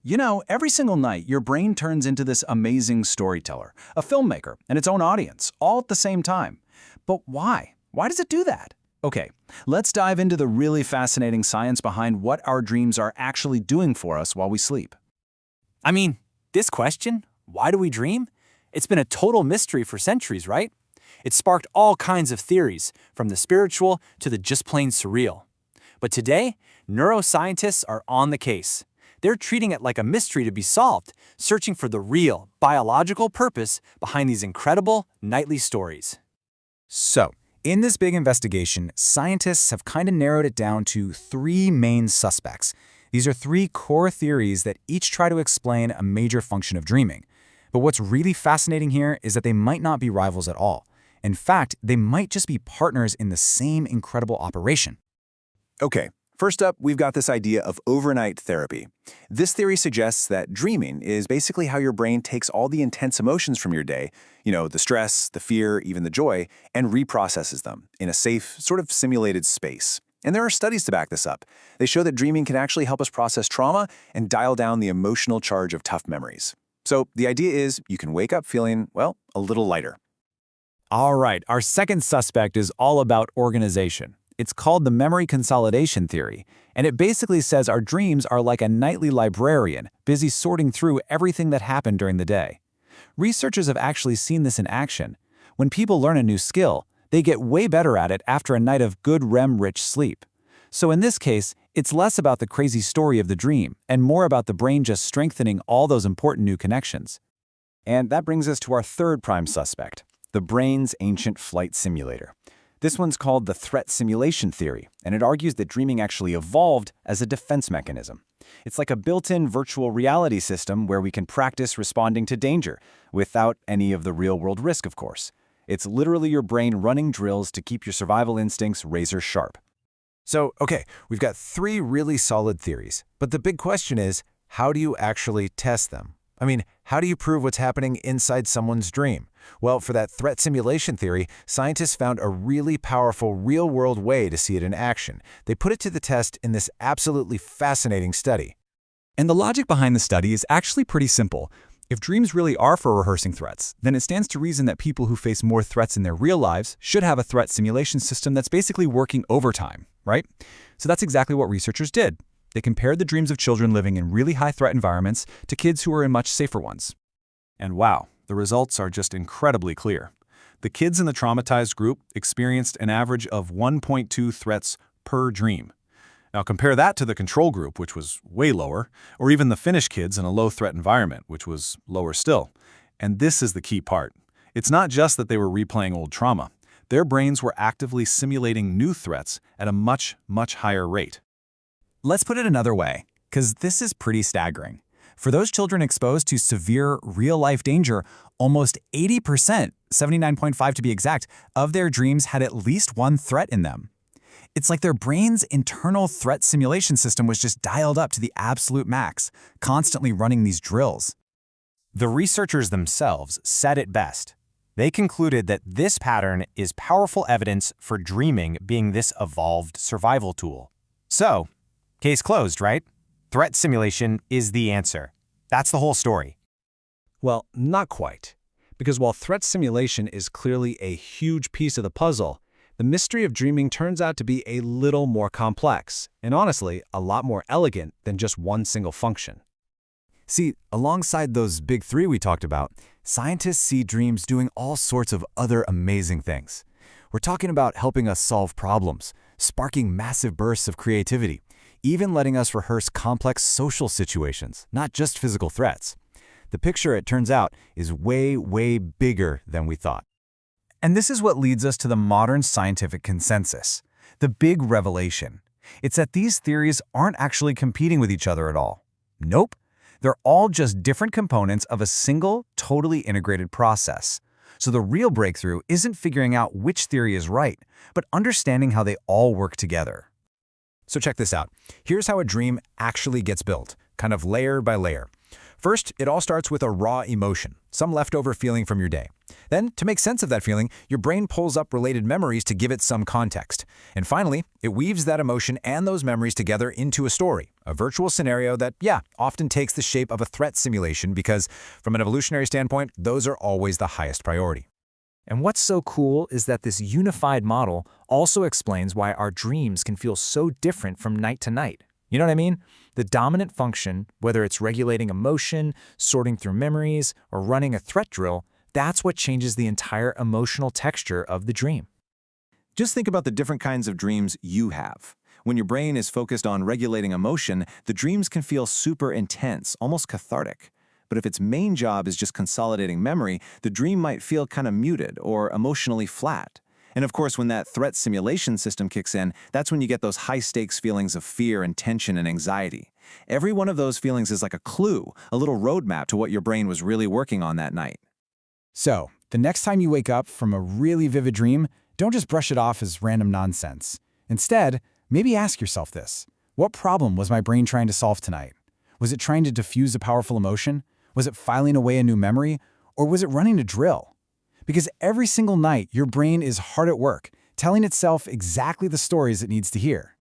You know, every single night, your brain turns into this amazing storyteller, a filmmaker, and its own audience, all at the same time. But why? Why does it do that? Okay, let's dive into the really fascinating science behind what our dreams are actually doing for us while we sleep. I mean, this question, why do we dream? It's been a total mystery for centuries, right? It sparked all kinds of theories, from the spiritual to the just plain surreal. But today, neuroscientists are on the case. They're treating it like a mystery to be solved, searching for the real, biological purpose behind these incredible nightly stories. So, in this big investigation, scientists have kind of narrowed it down to three main suspects. These are three core theories that each try to explain a major function of dreaming. But what's really fascinating here is that they might not be rivals at all. In fact, they might just be partners in the same incredible operation. Okay, first up, we've got this idea of overnight therapy. This theory suggests that dreaming is basically how your brain takes all the intense emotions from your day, the stress, the fear, even the joy, and reprocesses them in a safe, sort of simulated space. And there are studies to back this up. They show that dreaming can actually help us process trauma and dial down the emotional charge of tough memories. So the idea is you can wake up feeling, well, a little lighter. All right, our second suspect is all about organization. It's called the memory consolidation theory, and it basically says our dreams are like a nightly librarian, busy sorting through everything that happened during the day. Researchers have actually seen this in action. When people learn a new skill, they get way better at it after a night of good REM-rich sleep. So in this case, it's less about the crazy story of the dream and more about the brain just strengthening all those important new connections. And that brings us to our third prime suspect, the brain's ancient flight simulator. This one's called the threat simulation theory, and it argues that dreaming actually evolved as a defense mechanism. It's like a built-in virtual reality system where we can practice responding to danger, without any of the real-world risk, of course. It's literally your brain running drills to keep your survival instincts razor sharp. So, okay, we've got three really solid theories, but the big question is, how do you actually test them? I mean, how do you prove what's happening inside someone's dream? Well, for that threat simulation theory, scientists found a really powerful real-world way to see it in action. They put it to the test in this absolutely fascinating study. And the logic behind the study is actually pretty simple. If dreams really are for rehearsing threats, then it stands to reason that people who face more threats in their real lives should have a threat simulation system that's basically working overtime, right? So that's exactly what researchers did. They compared the dreams of children living in really high-threat environments to kids who were in much safer ones. And wow, the results are just incredibly clear. The kids in the traumatized group experienced an average of 1.2 threats per dream. Now compare that to the control group, which was way lower, or even the Finnish kids in a low-threat environment, which was lower still. And this is the key part. It's not just that they were replaying old trauma. Their brains were actively simulating new threats at a much, much higher rate. Let's put it another way, because this is pretty staggering. For those children exposed to severe, real-life danger, almost 80%, 79.5 to be exact, of their dreams had at least one threat in them. It's like their brain's internal threat simulation system was just dialed up to the absolute max, constantly running these drills. The researchers themselves said it best. They concluded that this pattern is powerful evidence for dreaming being this evolved survival tool. So, case closed, right? Threat simulation is the answer. That's the whole story. Well, not quite. Because while threat simulation is clearly a huge piece of the puzzle, the mystery of dreaming turns out to be a little more complex, and honestly, a lot more elegant than just one single function. See, alongside those big three we talked about, scientists see dreams doing all sorts of other amazing things. We're talking about helping us solve problems, sparking massive bursts of creativity, even letting us rehearse complex social situations, not just physical threats. The picture, it turns out, is way, way bigger than we thought. And this is what leads us to the modern scientific consensus, the big revelation. It's that these theories aren't actually competing with each other at all. Nope. They're all just different components of a single, totally integrated process. So the real breakthrough isn't figuring out which theory is right, but understanding how they all work together. So check this out. Here's how a dream actually gets built, kind of layer by layer. First, it all starts with a raw emotion, some leftover feeling from your day. Then, to make sense of that feeling, your brain pulls up related memories to give it some context. And finally, it weaves that emotion and those memories together into a story. A virtual scenario that, yeah, often takes the shape of a threat simulation because, from an evolutionary standpoint, those are always the highest priority. And what's so cool is that this unified model also explains why our dreams can feel so different from night to night. You know what I mean? The dominant function, whether it's regulating emotion, sorting through memories, or running a threat drill, that's what changes the entire emotional texture of the dream. Just think about the different kinds of dreams you have. When your brain is focused on regulating emotion, the dreams can feel super intense, almost cathartic. But if its main job is just consolidating memory, the dream might feel kind of muted or emotionally flat. And of course, when that threat simulation system kicks in, that's when you get those high-stakes feelings of fear and tension and anxiety. Every one of those feelings is like a clue, a little roadmap to what your brain was really working on that night. So, the next time you wake up from a really vivid dream, don't just brush it off as random nonsense. Instead, maybe ask yourself this. What problem was my brain trying to solve tonight? Was it trying to diffuse a powerful emotion? Was it filing away a new memory? Or was it running a drill? Because every single night, your brain is hard at work, telling itself exactly the stories it needs to hear.